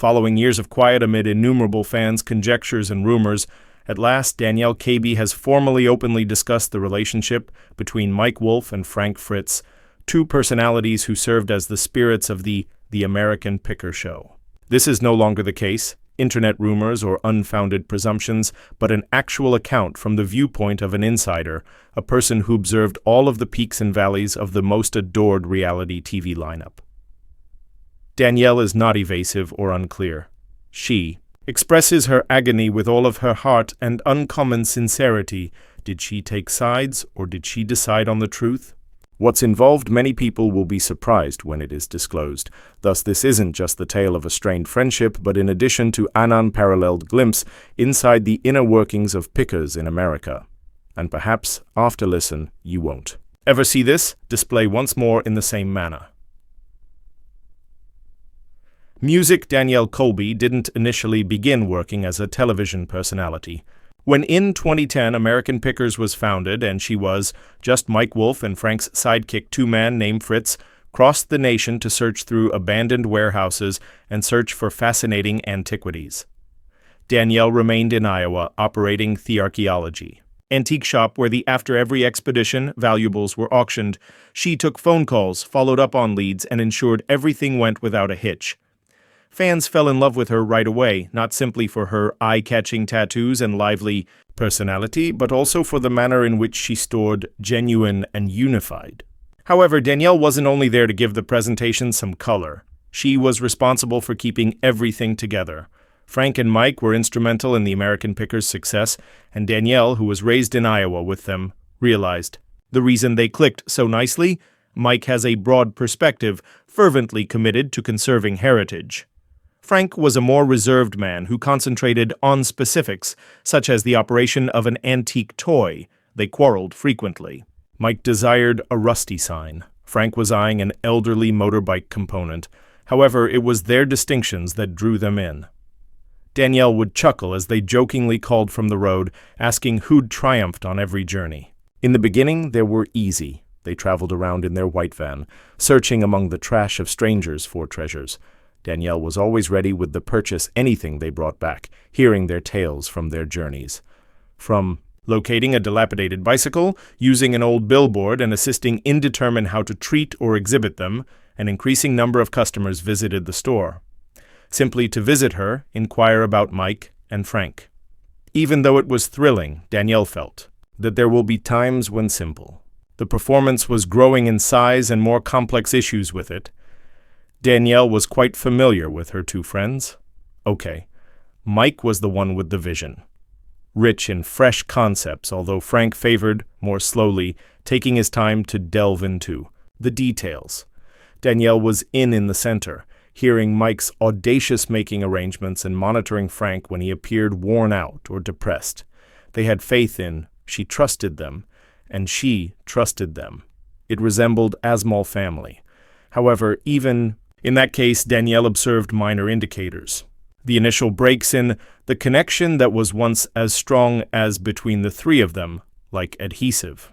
Following years of quiet amid innumerable fans' conjectures and rumors, at last Danielle Colby has formally openly discussed the relationship between Mike Wolfe and Frank Fritz, two personalities who served as the spirits of the American Picker Show. This is no longer the case, internet rumors or unfounded presumptions, but an actual account from the viewpoint of an insider, a person who observed all of the peaks and valleys of the most adored reality TV lineup. Danielle is not evasive or unclear. She expresses her agony with all of her heart and uncommon sincerity. Did she take sides, or did she decide on the truth? What's involved, many people will be surprised when it is disclosed. Thus, this isn't just the tale of a strained friendship, but in addition to an unparalleled glimpse inside the inner workings of pickers in America. And perhaps, after listen, you won't ever see this display once more in the same manner. Music Danielle Colby didn't initially begin working as a television personality. When in 2010 American Pickers was founded and she was just Mike Wolfe and Frank's sidekick two-man named Fritz, crossed the nation to search through abandoned warehouses and search for fascinating antiquities. Danielle remained in Iowa, operating the archaeology antique shop where after every expedition, valuables were auctioned. She took phone calls, followed up on leads, and ensured everything went without a hitch. Fans fell in love with her right away, not simply for her eye-catching tattoos and lively personality, but also for the manner in which she stored genuine and unified. However, Danielle wasn't only there to give the presentation some color. She was responsible for keeping everything together. Frank and Mike were instrumental in the American Pickers' success, and Danielle, who was raised in Iowa with them, realized the reason they clicked so nicely: Mike has a broad perspective, fervently committed to conserving heritage. Frank was a more reserved man who concentrated on specifics, such as the operation of an antique toy. They quarreled frequently. Mike desired a rusty sign. Frank was eyeing an elderly motorbike component. However, it was their distinctions that drew them in. Danielle would chuckle as they jokingly called from the road, asking who'd triumphed on every journey. In the beginning, they were easy. They traveled around in their white van, searching among the trash of strangers for treasures. Danielle was always ready with the purchase anything they brought back, hearing their tales from their journeys. From locating a dilapidated bicycle, using an old billboard, and assisting in determining how to treat or exhibit them, an increasing number of customers visited the store. Simply to visit her, inquire about Mike and Frank. Even though it was thrilling, Danielle felt that there will be times when simple. The performance was growing in size and more complex issues with it. Danielle was quite familiar with her two friends. Okay, Mike was the one with the vision. Rich in fresh concepts, although Frank favored, more slowly, taking his time to delve into the details. Danielle was in the center, hearing Mike's audacious making arrangements and monitoring Frank when he appeared worn out or depressed. They had faith in, she trusted them, and she trusted them. It resembled a small family. However, even in that case, Danielle observed minor indicators. The initial breaks in the connection that was once as strong as between the three of them, like adhesive.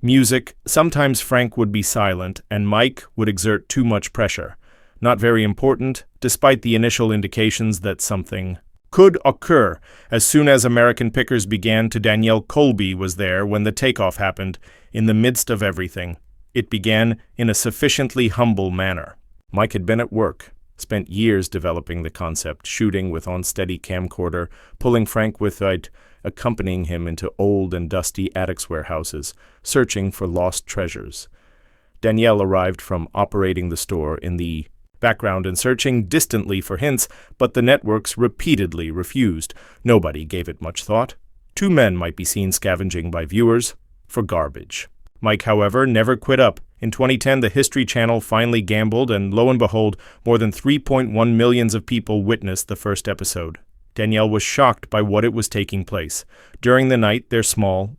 Music, sometimes Frank would be silent and Mike would exert too much pressure. Not very important, despite the initial indications that something could occur. As soon as American Pickers began, Danielle Colby was there when the takeoff happened, in the midst of everything. It began in a sufficiently humble manner. Mike had been at work, spent years developing the concept, shooting with on-steady camcorder, pulling Frank with it, accompanying him into old and dusty attics warehouses, searching for lost treasures. Danielle arrived from operating the store in the background and searching distantly for hints, but the networks repeatedly refused. Nobody gave it much thought. Two men might be seen scavenging by viewers for garbage. Mike, however, never quit up. In 2010, the History Channel finally gambled, and lo and behold, more than 3.1 million of people witnessed the first episode. Danielle was shocked by what it was taking place. During the night, the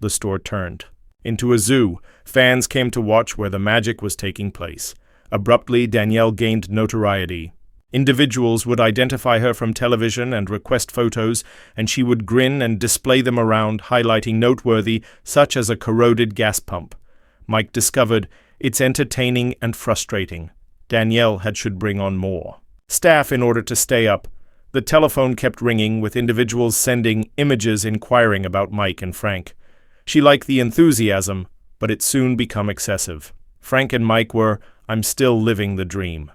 store turned into a zoo. Fans came to watch where the magic was taking place. Abruptly, Danielle gained notoriety. Individuals would identify her from television and request photos, and she would grin and display them around, highlighting noteworthy, such as a corroded gas pump. Mike discovered it's entertaining and frustrating. Danielle should bring on more. staff in order to stay up. The telephone kept ringing, with individuals sending images inquiring about Mike and Frank. She liked the enthusiasm, but it soon became excessive. Frank and Mike were, "I'm still living the dream."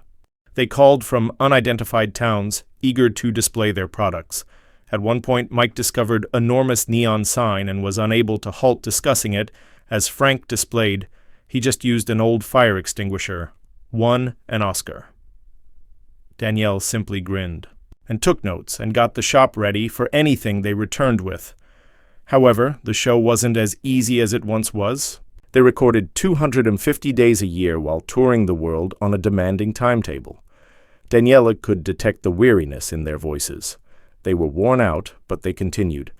They called from unidentified towns, eager to display their products. At one point, Mike discovered an enormous neon sign and was unable to halt discussing it. As Frank displayed, he just used an old fire extinguisher. Won an Oscar. Danielle simply grinned and took notes and got the shop ready for anything they returned with. However, the show wasn't as easy as it once was. They recorded 250 days a year while touring the world on a demanding timetable. Danielle could detect the weariness in their voices. They were worn out, but they continued.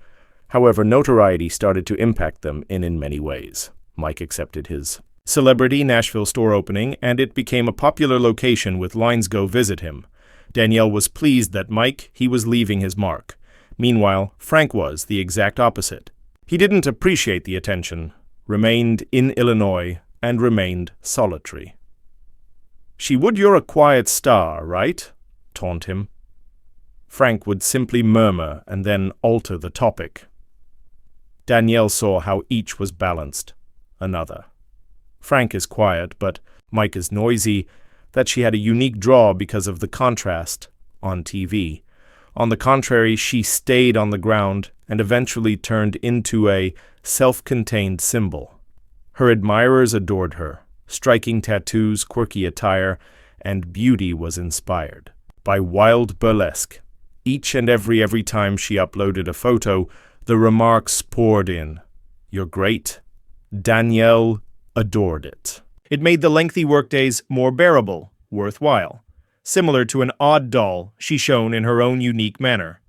However, notoriety started to impact them in many ways. Mike accepted his celebrity Nashville store opening, and it became a popular location with lines go visit him. Danielle was pleased that Mike, he was leaving his mark. Meanwhile, Frank was the exact opposite. He didn't appreciate the attention, remained in Illinois, and remained solitary. "She would you're a quiet star, right?" taunt him. Frank would simply murmur and then alter the topic. Danielle saw how each was balanced. Another. Frank is quiet, but Mike is noisy, that she had a unique draw because of the contrast on TV. On the contrary, she stayed on the ground and eventually turned into a self-contained symbol. Her admirers adored her. Striking tattoos, quirky attire, and beauty was inspired by wild burlesque. Each and every time she uploaded a photo, the remarks poured in. "You're great." Danielle adored it. It made the lengthy workdays more bearable, worthwhile. Similar to an odd doll, she shone in her own unique manner.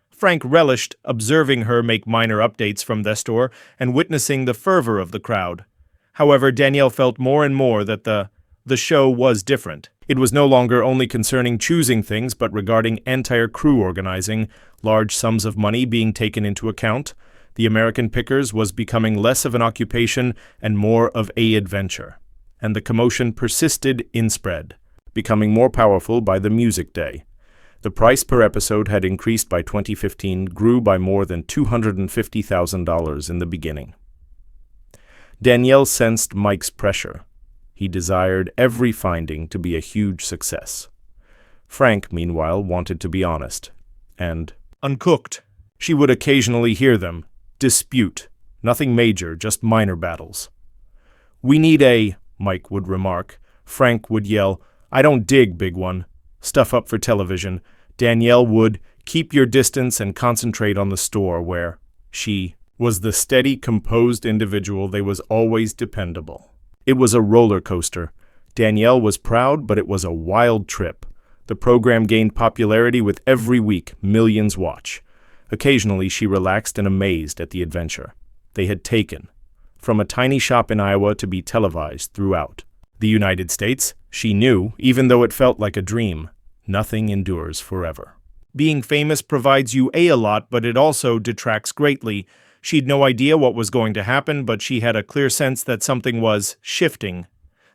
Frank relished observing her make minor updates from the store and witnessing the fervor of the crowd. However, Danielle felt more and more that the show was different. It was no longer only concerning choosing things, but regarding entire crew organizing, large sums of money being taken into account. The American Pickers was becoming less of an occupation and more of an adventure. And the commotion persisted in spread, becoming more powerful by the music day. The price per episode had increased by 2015, grew by more than $250,000 in the beginning. Danielle sensed Mike's pressure. He desired every finding to be a huge success. Frank, meanwhile, wanted to be honest and uncooked. She would occasionally hear them dispute, nothing major, just minor battles. "We need a," Mike would remark. Frank would yell, "I don't dig, big one." Stuff up for television. Danielle would keep your distance and concentrate on the store where she was the steady, composed individual. They was always dependable. It was a roller coaster. Danielle was proud, but it was a wild trip. The program gained popularity with every week, millions watch. Occasionally, she relaxed and amazed at the adventure they had taken, from a tiny shop in Iowa to be televised throughout the United States. She knew, even though it felt like a dream, nothing endures forever. Being famous provides you a lot, but it also detracts greatly. She'd no idea what was going to happen, but she had a clear sense that something was shifting.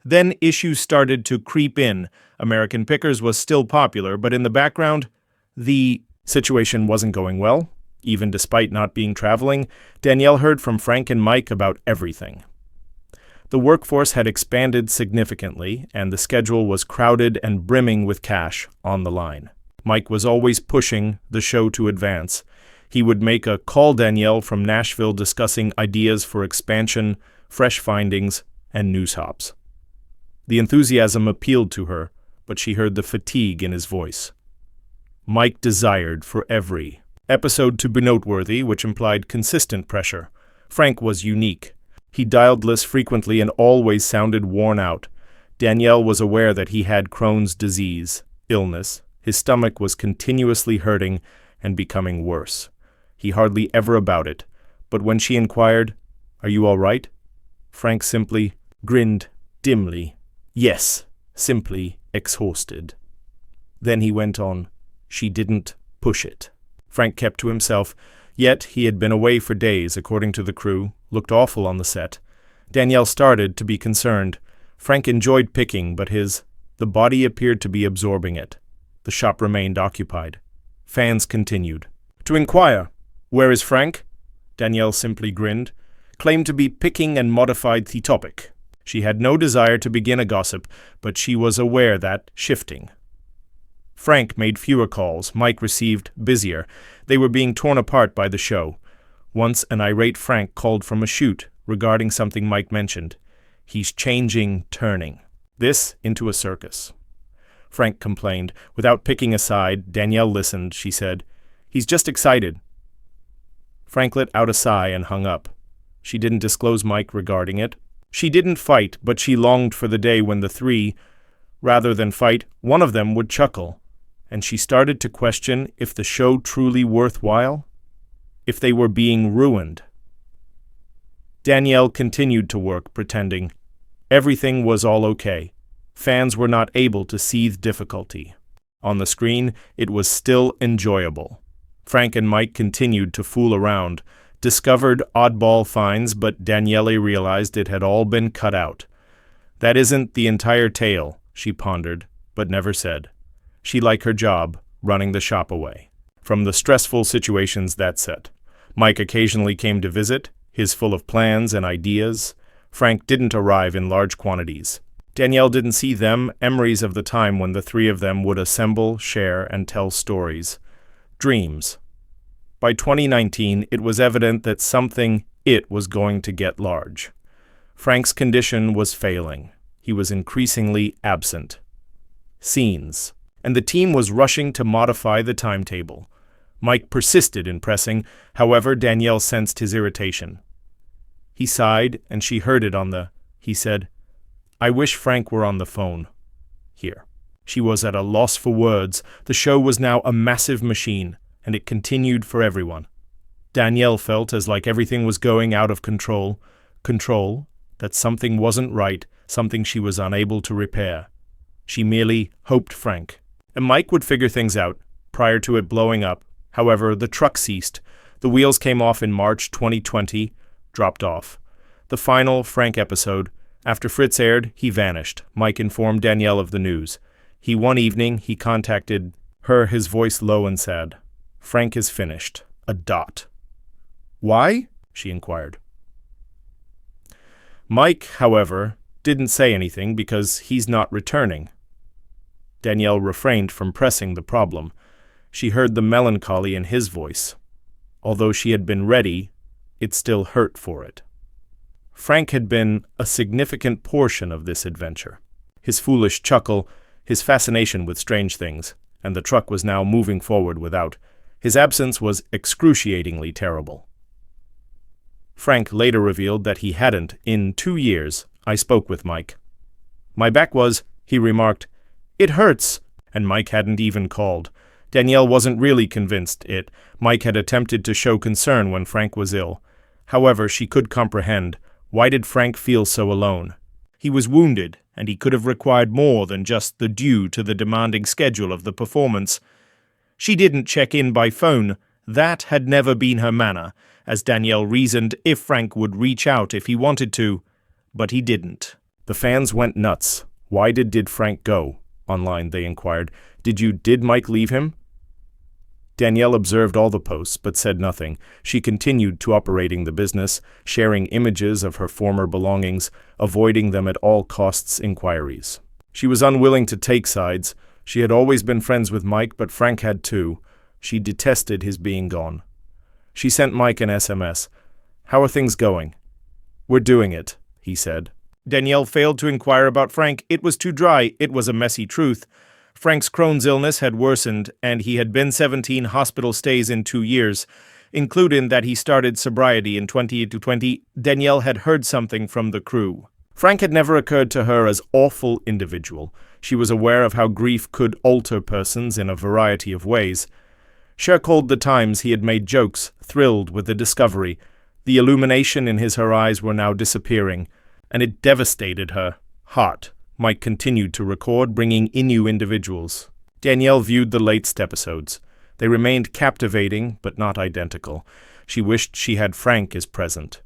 Then issues started to creep in. American Pickers was still popular, but in the background, the situation wasn't going well. Even despite not being traveling, Danielle heard from Frank and Mike about everything. The workforce had expanded significantly, and the schedule was crowded and brimming with cash on the line. Mike was always pushing the show to advance. He would make a call Danielle from Nashville discussing ideas for expansion, fresh findings, and news hops. The enthusiasm appealed to her, but she heard the fatigue in his voice. Mike desired for every episode to be noteworthy, which implied consistent pressure. Frank was unique. He dialed lists frequently and always sounded worn out. Danielle was aware that he had Crohn's disease, illness. His stomach was continuously hurting and becoming worse. He hardly ever about it, but when she inquired, "Are you all right?" Frank simply grinned dimly. Yes, simply exhausted. Then he went on, "She didn't push it." Frank kept to himself, yet he had been away for days, according to the crew, looked awful on the set. Danielle started to be concerned. Frank enjoyed picking, but the body appeared to be absorbing it. The shop remained occupied. Fans continued to inquire. "Where is Frank?" Danielle simply grinned, claimed to be picking and modified the topic. She had no desire to begin a gossip, but she was aware that shifting. Frank made fewer calls. Mike received busier. They were being torn apart by the show. Once an irate Frank called from a shoot regarding something Mike mentioned. "He's turning this into a circus." Frank complained. Without picking a side, Danielle listened. She said, "He's just excited." Frank let out a sigh and hung up. She didn't disclose Mike regarding it. She didn't fight, but she longed for the day when the three, rather than fight, one of them would chuckle. And she started to question if the show truly worthwhile, if they were being ruined. Danielle continued to work, pretending everything was all okay. Fans were not able to see the difficulty. On the screen, it was still enjoyable. Frank and Mike continued to fool around, discovered oddball finds, but Danielle realized it had all been cut out. "That isn't the entire tale," she pondered, but never said. She liked her job, running the shop away from the stressful situations that set. Mike occasionally came to visit, his full of plans and ideas. Frank didn't arrive in large quantities. Danielle didn't see them, memories of the time when the three of them would assemble, share, and tell stories. Dreams. By 2019, it was evident that it was going to get large. Frank's condition was failing. He was increasingly absent. Scenes. And the team was rushing to modify the timetable. Mike persisted in pressing, however, Danielle sensed his irritation. He sighed, and she heard it he said, "I wish Frank were on the phone." Here. She was at a loss for words. The show was now a massive machine, and it continued for everyone. Danielle felt as like everything was going out of control. Control, that something wasn't right, something she was unable to repair. She merely hoped Frank and Mike would figure things out prior to it blowing up. However, the truck ceased. The wheels came off in March 2020, dropped off. The final Frank episode. After Fritz aired, he vanished. Mike informed Danielle of the news. One evening, he contacted her, his voice low and sad. "Frank is finished. A dot." "Why?" she inquired. Mike, however, didn't say anything because he's not returning. Danielle refrained from pressing the problem. She heard the melancholy in his voice. Although she had been ready, it still hurt for it. Frank had been a significant portion of this adventure. His foolish chuckle, his fascination with strange things, and the truck was now moving forward without. His absence was excruciatingly terrible. Frank later revealed that he hadn't. "In 2 years, I spoke with Mike. My back was," he remarked, "it hurts," and Mike hadn't even called. Danielle wasn't really convinced Mike had attempted to show concern when Frank was ill. However, she could comprehend. Why did Frank feel so alone? He was wounded, and he could have required more than just the due to the demanding schedule of the performance. She didn't check in by phone. That had never been her manner, as Danielle reasoned if Frank would reach out if he wanted to. But he didn't. The fans went nuts. Why did Frank go? Online, they inquired. Did Mike leave him? Danielle observed all the posts, but said nothing. She continued to operating the business, sharing images of her former belongings, avoiding them at all costs inquiries. She was unwilling to take sides. She had always been friends with Mike, but Frank had too. She detested his being gone. She sent Mike an SMS. "How are things going?" "We're doing it," he said. Danielle failed to inquire about Frank. It was too dry. It was a messy truth. Frank's Crohn's illness had worsened, and he had been 17 hospital stays in 2 years, including that he started sobriety in 2020. Danielle had heard something from the crew. Frank had never occurred to her as awful individual. She was aware of how grief could alter persons in a variety of ways. She recalled the times he had made jokes, thrilled with the discovery. The illumination in her eyes were now disappearing, and it devastated her heart. Mike continued to record, bringing in new individuals. Danielle viewed the latest episodes. They remained captivating, but not identical. She wished she had Frank as present.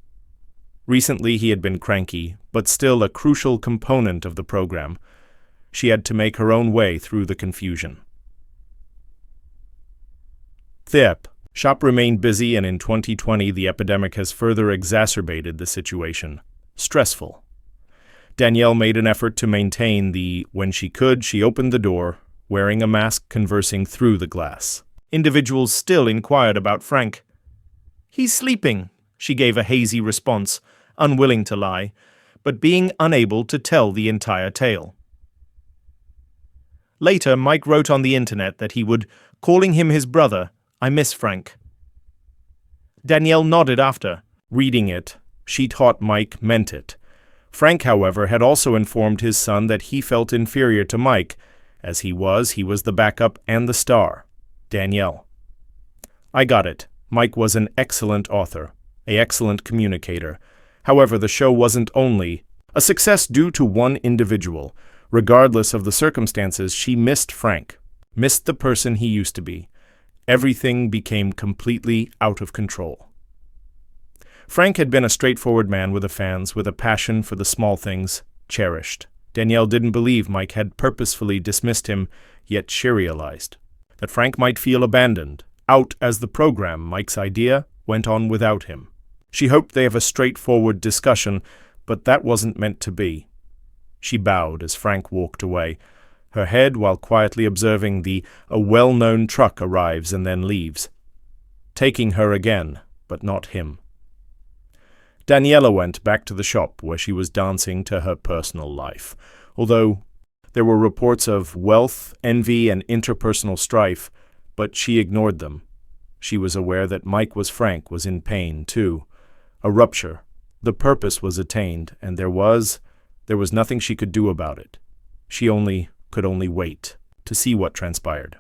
Recently he had been cranky, but still a crucial component of the program. She had to make her own way through the confusion. Thip. Shop remained busy, and in 2020 the epidemic has further exacerbated the situation. Stressful. Danielle made an effort to maintain when she could, she opened the door, wearing a mask, conversing through the glass. Individuals still inquired about Frank. "He's sleeping," she gave a hazy response, unwilling to lie, but being unable to tell the entire tale. Later, Mike wrote on the internet that he would, calling him his brother, "I miss Frank." Danielle nodded after. Reading it, she thought Mike meant it. Frank, however, had also informed his son that he felt inferior to Mike. As he was the backup and the star. Danielle. "I got it. Mike was an excellent author, an excellent communicator. However, the show wasn't only a success due to one individual. Regardless of the circumstances, she missed Frank, missed the person he used to be. Everything became completely out of control." Frank had been a straightforward man with fans, with a passion for the small things, cherished. Danielle didn't believe Mike had purposefully dismissed him, yet she realized that Frank might feel abandoned, out as the program, Mike's idea, went on without him. She hoped they have a straightforward discussion, but that wasn't meant to be. She bowed as Frank walked away, her head while quietly observing a well-known truck arrives and then leaves, taking her again, but not him. Daniela went back to the shop where she was dancing to her personal life. Although there were reports of wealth, envy, and interpersonal strife, but she ignored them. She was aware that Frank was in pain, too. A rupture. The purpose was attained, and there was nothing she could do about it. She could only wait to see what transpired.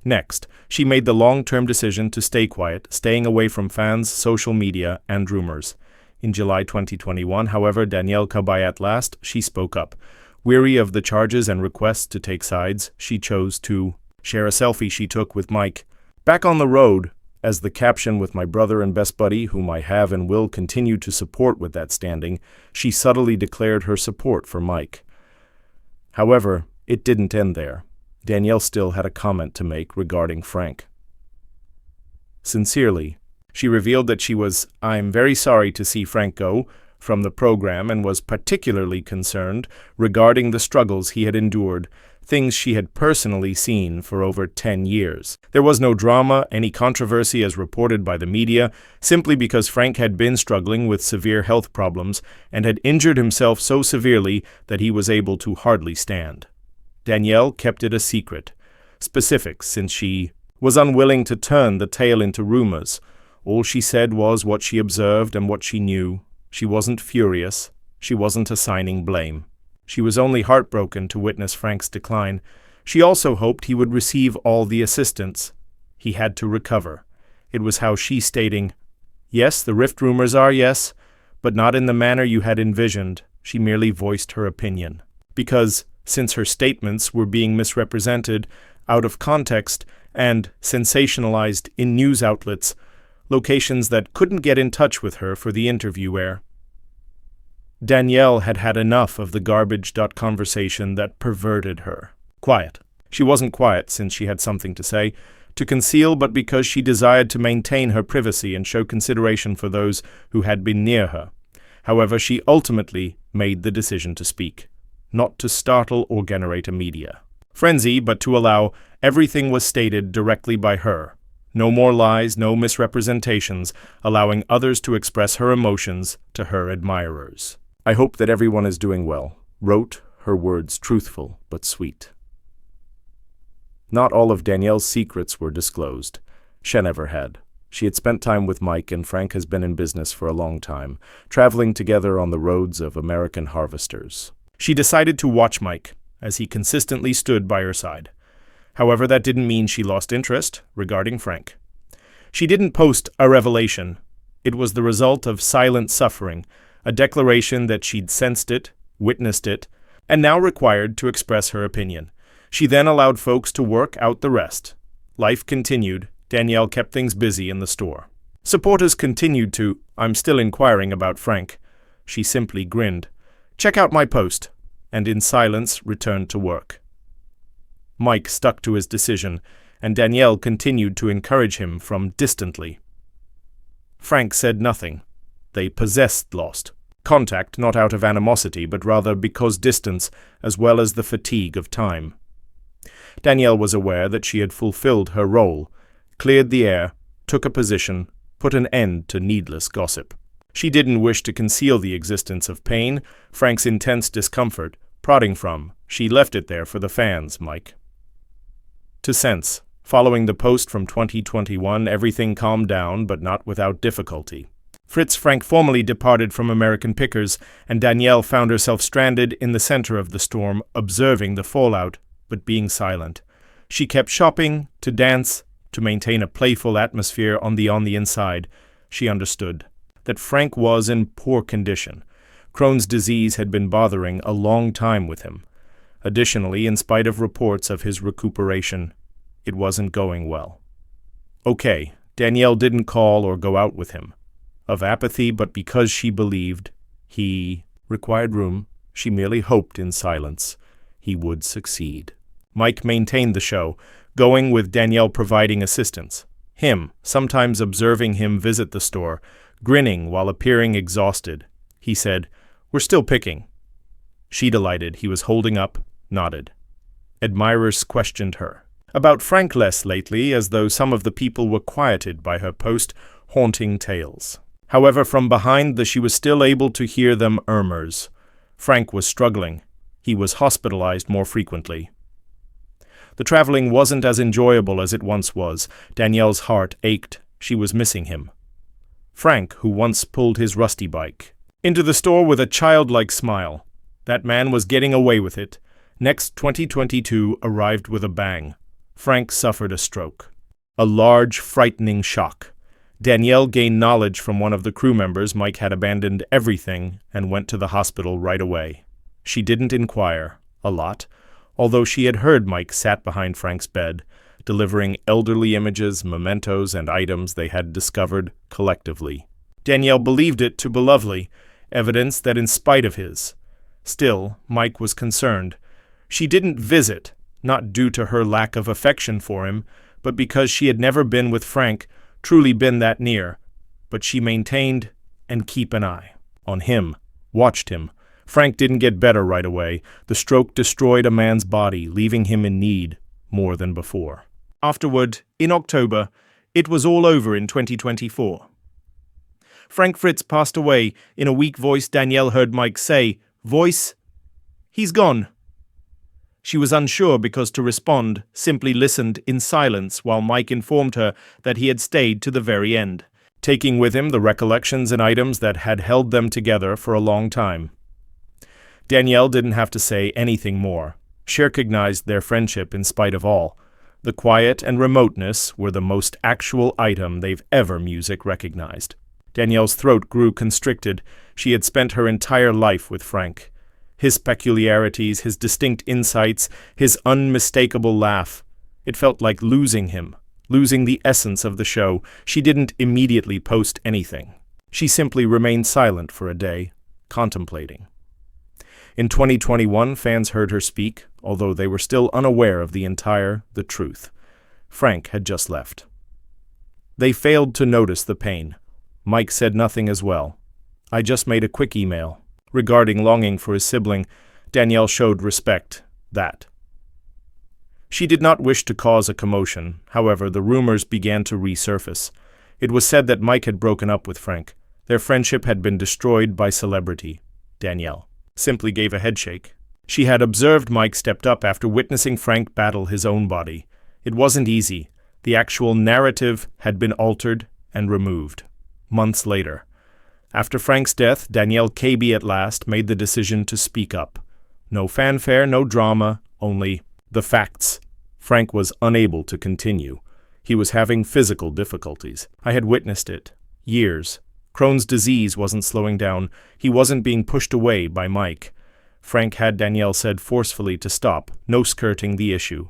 Next, she made the long-term decision to stay quiet, staying away from fans, social media, and rumors. In July 2021, however, Danielle Colby at last, she spoke up. Weary of the charges and requests to take sides, she chose to share a selfie she took with Mike. "Back on the road," as the caption with "my brother and best buddy, whom I have and will continue to support with that standing," she subtly declared her support for Mike. However, it didn't end there. Danielle still had a comment to make regarding Frank. Sincerely, she revealed that "I'm very sorry to see Frank go from the program and was particularly concerned regarding the struggles he had endured, things she had personally seen for over 10 years. There was no drama, any controversy as reported by the media, simply because Frank had been struggling with severe health problems and had injured himself so severely that he was able to hardly stand." Danielle kept it a secret, specific, since she was unwilling to turn the tale into rumors. All she said was what she observed and what she knew. She wasn't furious. She wasn't assigning blame. She was only heartbroken to witness Frank's decline. She also hoped he would receive all the assistance he had to recover. It was how she stating, "Yes, the rift rumors are, yes, but not in the manner you had envisioned." She merely voiced her opinion. Because, since her statements were being misrepresented, out of context, and sensationalized in news outlets, locations that couldn't get in touch with her for the interview air. Danielle had had enough of the garbage conversation that perverted her. Quiet. She wasn't quiet since she had something to say, to conceal, but because she desired to maintain her privacy and show consideration for those who had been near her. However, she ultimately made the decision to speak, not to startle or generate a media frenzy, but to allow everything was stated directly by her. No more lies, no misrepresentations, allowing others to express her emotions to her admirers. "I hope that everyone is doing well," wrote, her words truthful but sweet. Not all of Danielle's secrets were disclosed. She never had. She had spent time with Mike, and Frank has been in business for a long time, traveling together on the roads of American harvesters. She decided to watch Mike, as he consistently stood by her side. However, that didn't mean she lost interest regarding Frank. She didn't post a revelation. It was the result of silent suffering, a declaration that she'd sensed it, witnessed it, and now required to express her opinion. She then allowed folks to work out the rest. Life continued. Danielle kept things busy in the store. Supporters continued to, "I'm still inquiring about Frank." She simply grinned. "Check out my post," and in silence returned to work. Mike stuck to his decision, and Danielle continued to encourage him from distantly. Frank said nothing. They possessed lost contact, not out of animosity, but rather because distance, as well as the fatigue of time. Danielle was aware that she had fulfilled her role, cleared the air, took a position, put an end to needless gossip. She didn't wish to conceal the existence of pain, Frank's intense discomfort, prodding from. She left it there for the fans, Mike. To sense. Following the post from 2021, everything calmed down, but not without difficulty. Fritz Frank formally departed from American Pickers, and Danielle found herself stranded in the center of the storm, observing the fallout, but being silent. She kept shopping, to dance, to maintain a playful atmosphere on the inside. She understood that Frank was in poor condition. Crohn's disease had been bothering a long time with him. Additionally, in spite of reports of his recuperation, it wasn't going well. Okay, Danielle didn't call or go out with him. Of apathy, but because she believed he required room, she merely hoped in silence he would succeed. Mike maintained the show, going with Danielle providing assistance. Him, sometimes observing him visit the store, grinning while appearing exhausted. He said, "We're still picking." She, delighted he was holding up, nodded. Admirers questioned her about Frank less lately, as though some of the people were quieted by her post-haunting tales. However, from behind she was still able to hear them murmurs. Frank was struggling. He was hospitalized more frequently. The traveling wasn't as enjoyable as it once was. Danielle's heart ached. She was missing him. Frank, who once pulled his rusty bike into the store with a childlike smile. That man was getting away with it. Next 2022 arrived with a bang. Frank suffered a stroke. A large, frightening shock. Danielle gained knowledge from one of the crew members Mike had abandoned everything and went to the hospital right away. She didn't inquire a lot, although she had heard Mike sat behind Frank's bed, delivering elderly images, mementos, and items they had discovered collectively. Danielle believed it to be lovely, evidence that in spite of his. Still, Mike was concerned. She didn't visit, not due to her lack of affection for him, but because she had never been with Frank, truly been that near. But she maintained and keep an eye on him, watched him. Frank didn't get better right away. The stroke destroyed a man's body, leaving him in need more than before. Afterward, in October, it was all over in 2024. Frank Fritz passed away. In a weak voice, Danielle heard Mike say, "Voice, he's gone." She was unsure because to respond, simply listened in silence while Mike informed her that he had stayed to the very end, taking with him the recollections and items that had held them together for a long time. Danielle didn't have to say anything more. She recognized their friendship in spite of all. The quiet and remoteness were the most actual item they've ever music recognized. Danielle's throat grew constricted. She had spent her entire life with Frank. His peculiarities, his distinct insights, his unmistakable laugh. It felt like losing him, losing the essence of the show. She didn't immediately post anything. She simply remained silent for a day, contemplating. In 2021, fans heard her speak, although they were still unaware of the truth. Frank had just left. They failed to notice the pain. Mike said nothing as well. "I just made a quick email." Regarding longing for his sibling, Danielle showed respect. That. She did not wish to cause a commotion. However, the rumors began to resurface. It was said that Mike had broken up with Frank. Their friendship had been destroyed by celebrity. Danielle simply gave a headshake. She had observed Mike stepped up after witnessing Frank battle his own body. It wasn't easy. The actual narrative had been altered and removed. Months later. After Frank's death, Danielle Colby at last made the decision to speak up. No fanfare, no drama, only the facts. Frank was unable to continue. He was having physical difficulties. I had witnessed it. Years. Crohn's disease wasn't slowing down. He wasn't being pushed away by Mike. Frank had, Danielle said forcefully, to stop, no skirting the issue.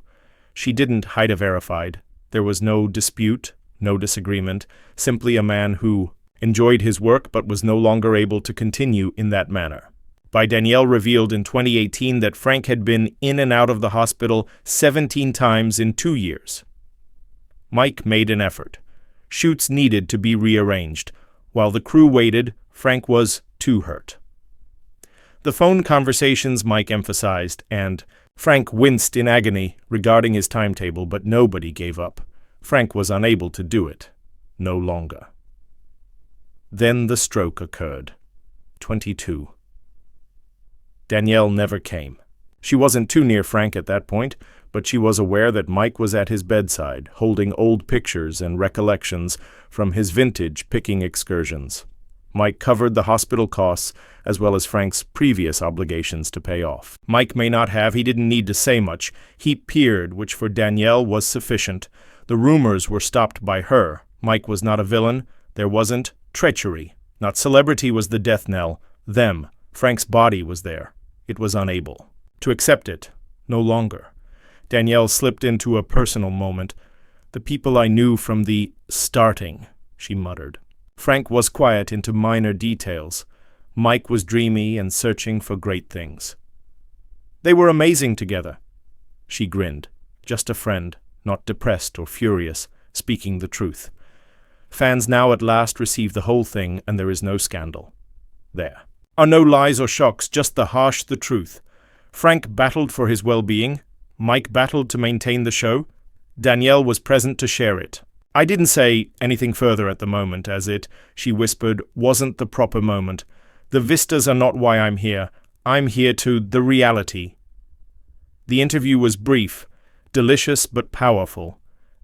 She didn't hide a verified. There was no dispute, no disagreement, simply a man who enjoyed his work but was no longer able to continue in that manner. by Danielle revealed in 2018 that Frank had been in and out of the hospital 17 times in 2 years. Mike made an effort. Shoots needed to be rearranged. While the crew waited, Frank was too hurt. The phone conversations Mike emphasized, and Frank winced in agony regarding his timetable, but nobody gave up. Frank was unable to do it. No longer. Then the stroke occurred. 22. Danielle never came. She wasn't too near Frank at that point, but she was aware that Mike was at his bedside, holding old pictures and recollections from his vintage picking excursions. Mike covered the hospital costs as well as Frank's previous obligations to pay off. Mike may not have, he didn't need to say much. He peered, which for Danielle was sufficient. The rumors were stopped by her. Mike was not a villain. There wasn't treachery. Not celebrity was the death knell. Them. Frank's body was there. It was unable to accept it. No longer. Danielle slipped into a personal moment. The people I knew from the starting, she muttered. Frank was quiet into minor details. Mike was dreamy and searching for great things. They were amazing together. She grinned. Just a friend, not depressed or furious, speaking the truth. Fans now at last receive the whole thing, and there is no scandal. There are no lies or shocks, just the truth. Frank battled for his well-being. Mike battled to maintain the show. Danielle was present to share it. I didn't say anything further at the moment, as it, she whispered, wasn't the proper moment. The vistas are not why I'm here. I'm here to the reality. The interview was brief, delicious but powerful.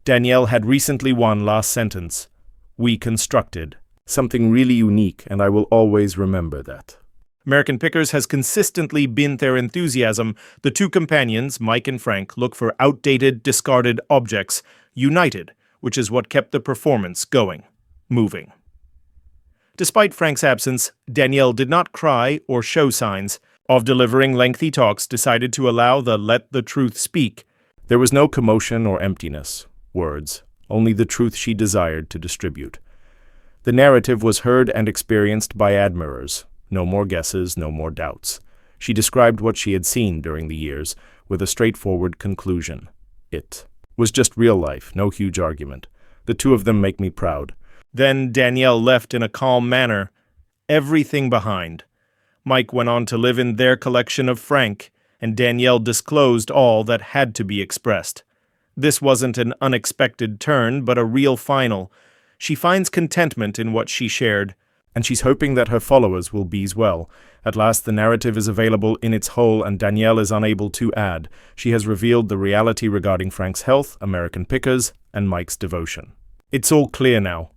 Danielle had recently won last sentence. We constructed something really unique, and I will always remember that. American Pickers has consistently been their enthusiasm. The two companions, Mike and Frank, look for outdated, discarded objects, united, which is what kept the performance going, moving. Despite Frank's absence, Danielle did not cry or show signs of delivering lengthy talks, decided to allow the let the truth speak. There was no commotion or emptiness, words, only the truth she desired to distribute. The narrative was heard and experienced by admirers. No more guesses, no more doubts. She described what she had seen during the years with a straightforward conclusion. It was just real life, no huge argument. The two of them make me proud. Then Danielle left in a calm manner, everything behind. Mike went on to live in their collection of Frank, and Danielle disclosed all that had to be expressed. This wasn't an unexpected turn, but a real final. She finds contentment in what she shared, and she's hoping that her followers will be as well. At last the narrative is available in its whole, and Danielle is unable to add. She has revealed the reality regarding Frank's health, American Pickers, and Mike's devotion. It's all clear now.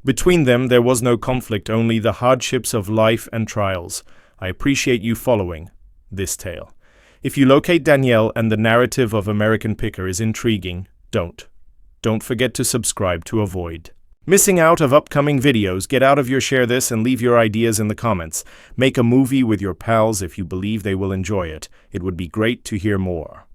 Between them there was no conflict, only the hardships of life and trials. I appreciate you following this tale. If you locate Danielle and the narrative of American Picker is intriguing, don't forget to subscribe to avoid missing out of upcoming videos. Get out of your share this and leave your ideas in the comments. Make a movie with your pals if you believe they will enjoy it. It would be great to hear more.